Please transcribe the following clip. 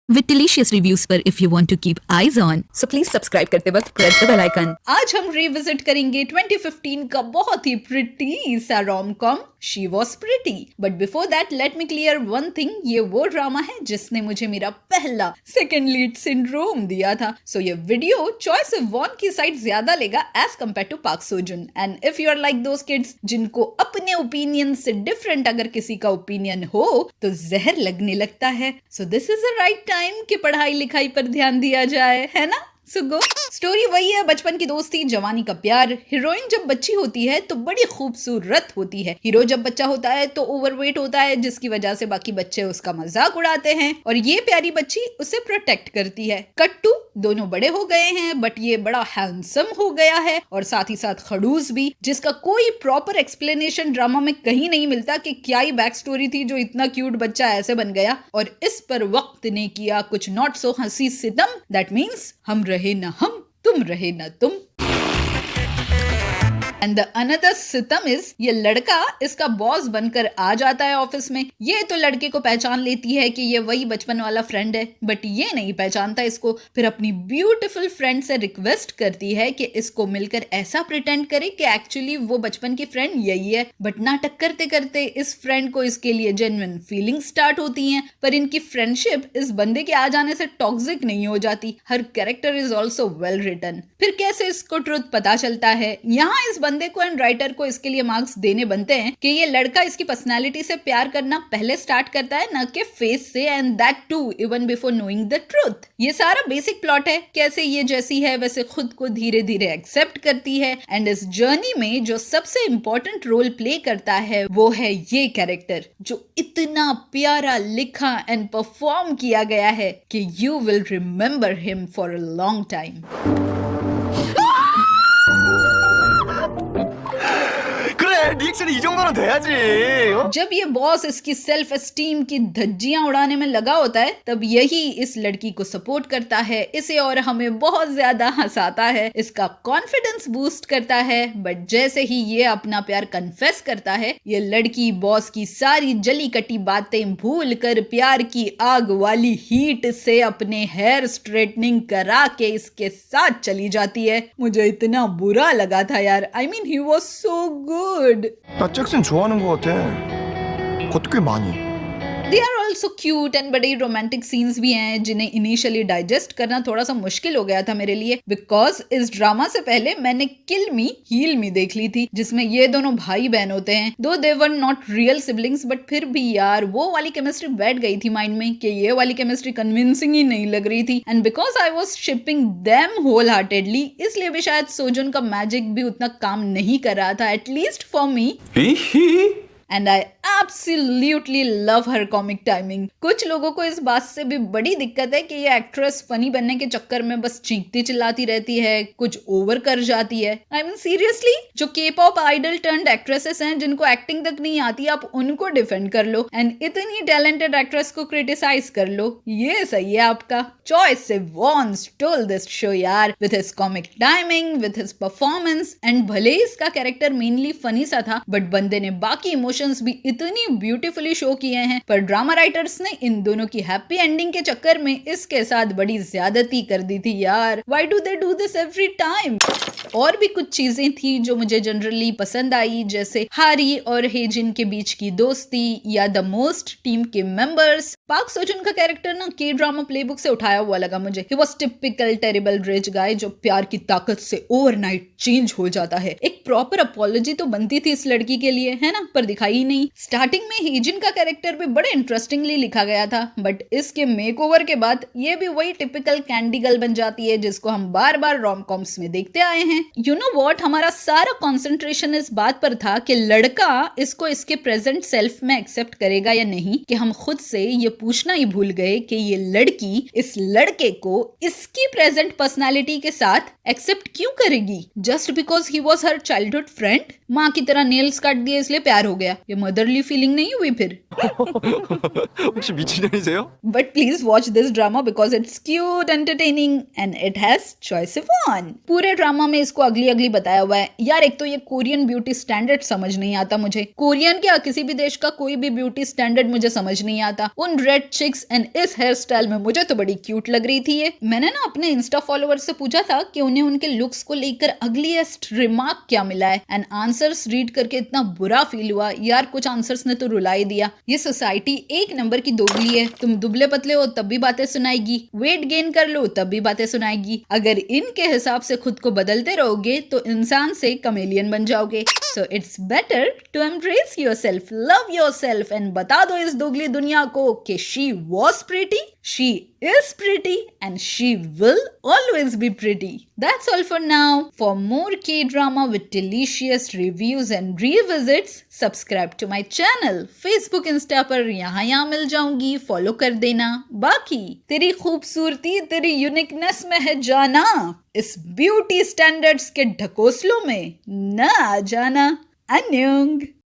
with delicious reviews पर if you want to keep eyes on. So please subscribe करते वक्त press the bell icon. आज हम revisit करेंगे 2015 का बहुत ही प्रिटी सा rom com she was pretty. But before that let me clear one thing, ये वो ड्रामा है जिसने मुझे मेरा पहला सेकंड लीड सिंड्रोम दिया था। सो ये वीडियो चॉइस वॉन की साइड ज्यादा लेगा as compare to Park Seojun. And if you are like those kids जिनको अपने ओपिनियन से डिफरेंट अगर किसी का ओपिनियन हो तो जहर लगने लगता है, so this is a right time कि पढ़ाई लिखाई पर ध्यान दिया जाए, है ना? So go. स्टोरी वही है, बचपन की दोस्ती, जवानी का प्यार। हीरोइन जब बच्ची होती है तो बड़ी खूबसूरत होती है। हीरो जब बच्चा होता है तो ओवरवेट होता है, जिसकी वजह से बाकी बच्चे उसका मजाक उड़ाते हैं और ये प्यारी बच्ची उसे प्रोटेक्ट करती है। कट टू, दोनों बड़े हो गए हैं बट ये बड़ा हैंडसम हो गया है और साथ ही साथ खड़ूस भी, जिसका कोई प्रॉपर एक्सप्लेनेशन ड्रामा में कहीं नहीं मिलता कि क्या ही बैक स्टोरी थी जो इतना क्यूट बच्चा ऐसे बन गया। और इस पर वक्त ने किया कुछ नॉट सो हंसी सितम। दैट मीन्स हम रहे न हम, तुम रहे न तुम। एंड द अनदर सितम इज, ये लड़का इसका बॉस बनकर आ जाता है ऑफिस में। ये तो लड़के को पहचान लेती है कि ये वही बचपन वाला फ्रेंड है, बट ये नहीं पहचानता इसको। फिर अपनी ब्यूटीफुल फ्रेंड से रिक्वेस्ट करती है कि इसको मिलकर ऐसा प्रिटेंड करे कि एक्चुअली वो बचपन की फ्रेंड यही है। बट नाटक करते करते इस फ्रेंड को इसके लिए जेन्युइन फीलिंग स्टार्ट होती हैं। पर इनकी फ्रेंडशिप इस बंदे के आ जाने से टॉक्सिक नहीं हो जाती। हर character is also well written. फिर कैसे इसको ट्रुथ पता चलता है, यहाँ इस बंदे को एंड राइटर को इसके लिए मार्क्स देने बनते हैं कि ये लड़का इसकी पर्सनालिटी से प्यार करना पहले स्टार्ट करता है, न कि फेस से, and that too even before knowing the truth. ये सारा बेसिक प्लॉट है, कैसे ये जैसी है वैसे खुद को धीरे धीरे एक्सेप्ट करती है। एंड इस जर्नी में जो सबसे इंपॉर्टेंट रोल प्ले करता है वो है ये कैरेक्टर, जो इतना प्यारा लिखा एंड परफॉर्म किया गया है कि you will remember him for a long time. 리액션이 이 정도는 돼야지. जब ये बॉस इसकी सेल्फ एस्टीम की धज्जियां उड़ाने में लगा होता है तब यही इस लड़की को सपोर्ट करता है, इसे और हमें बहुत ज्यादा हंसाता है, इसका कॉन्फिडेंस बूस्ट करता है। बट जैसे ही ये अपना प्यार कन्फेस करता है, ये लड़की बॉस की सारी जली कटी बातें भूल कर प्यार की आग वाली हीट से अपने हेयर स्ट्रेटनिंग करा के इसके साथ चली जाती है। मुझे इतना बुरा लगा था यार, I mean he was so good. 나 잭슨 좋아하는 것 같아. 그것도 꽤 많이. They are also cute and बड़े रोमांटिक सीन्स भी हैं जिन्हें इनिशियली डाइजेस्ट करना थोड़ा सा मुश्किल हो गया था मेरे लिए, बिकॉज इस ड्रामा से पहले मैंने किल मी हील मी देख ली थी, जिसमें ये दोनों भाई बहन होते हैं। Though they were not real siblings, but फिर भी यार वो वाली केमिस्ट्री बैठ गई थी माइंड में कि ये वाली केमिस्ट्री कन्विंसिंग ही नहीं लग रही थी। And because I was shipping them wholeheartedly, इसलिए भी शायद सोजुन का मैजिक भी उतना काम नहीं कर रहा था, at least for me. And I absolutely love her comic timing. कुछ लोगों को इस बात से भी बड़ी दिक्कत है कि ये एक्ट्रेस फनी बनने के चक्कर में बस चीखती चिल्लाती रहती है, कुछ ओवर कर जाती है। आई मीन सीरियसली, जो के पॉप आइडल टर्न्ड एक्ट्रेसेस हैं जिनको एक्टिंग तक नहीं आती, आप उनको डिफेंड कर लो एंड इतनी टैलेंटेड एक्ट्रेस को क्रिटिसाइज कर लो, ये सही है आपका? चॉइस से वॉन स्टोल दिस शो यार, with his comic timing, with his performance. And भले ही इसका कैरेक्टर मेनली फनी सा था, बट बंदे ने बाकी इमोशंस भी इतनी ब्यूटीफुली शो किए हैं। पर ड्रामा राइटर्स ने इन दोनों की हैप्पी एंडिंग के चक्कर में इसके साथ बड़ी ज्यादती कर दी थी यार। Why do they do this every time? और भी कुछ चीजें थी जो मुझे जनरली पसंद आई, जैसे हारी और हेजिन के बीच की दोस्ती या द मोस्ट टीम के मेंबर्स। पार्क सोजुन का कैरेक्टर ना के ड्रामा प्लेबुक से उठाया हुआ लगा मुझे। He was typical terrible rich गाय जो प्यार की ताकत से ओवरनाइट चेंज हो जाता है। एक प्रॉपर अपॉलॉजी तो बनती थी इस लड़की के लिए, है ना, पर दिखाई ही नहीं। स्टार्टिंग में हेजिन का कैरेक्टर भी बड़े इंटरेस्टिंगली लिखा गया था, बट इसके मेकओवर के बाद ये भी वही टिपिकल कैंडी गर्ल बन जाती है जिसको हम बार बार रोम कॉम्स में देखते आए हैं। यू नो व्हाट, हमारा सारा कंसंट्रेशन इस बात पर था कि लड़का इसको इसके प्रेजेंट सेल्फ में एक्सेप्ट करेगा या नहीं, कि हम खुद से ये पूछना ही भूल गए कि ये लड़की इस लड़के को इसकी प्रेजेंट पर्सनालिटी के साथ एक्सेप्ट क्यों करेगी, just because he was her childhood friend. माँ की तरह नेल्स काट दिए इसलिए प्यार हो गया, ये मदरली फीलिंग नहीं हुई फिर? 혹시 미친년이세요? But please watch this drama because it's cute, entertaining and it has Choi Siwon. पूरे ड्रामा में इसको अगली अगली बताया हुआ है। यार एक तो ये कोरियन ब्यूटी स्टैंडर्ड समझ नहीं आता मुझे। कोरियन क्या किसी भी देश का कोई भी ब्यूटी स्टैंडर्ड मुझे समझ नहीं आता। उन रेड चिक्स एंड इस हेयर स्टाइल में मुझे तो बड़ी क्यूट लग रही थी ये। मैंने ना अपने इंस्टा फॉलोअर से पूछा था कि उन्हें उनके लुक्स को लेकर अगलीएस्ट रिमार्क क्या मिला है एंड आंसर्स रीड करके इतना बुरा फील हुआ। यार कुछ आंसर्स ने तो रुला ही दिया। ये सोसाइटी एक नंबर की दोगली है। तुम दुबले पतले हो तब भी बातें सुनाएगी, वेट गेन कर लो तब भी बातें सुनाएगी। अगर इनके हिसाब से खुद को बदलते रहोगे तो इंसान से कमेलियन बन जाओगे। So it's better to embrace yourself, love yourself and बता दो इस दोगली दुनिया को कि she was pretty, she is pretty and she will always be pretty. That's all for now. For more K-drama with delicious reviews and revisits, subscribe to my channel. Facebook, Insta पर यहाँ मिल जाऊंगी, फॉलो कर देना। बाकी तेरी खूबसूरती तेरी uniqueness में है जाना, इस ब्यूटी स्टैंडर्ड्स के ढकोसलों में न आ जाना। अन्योंग।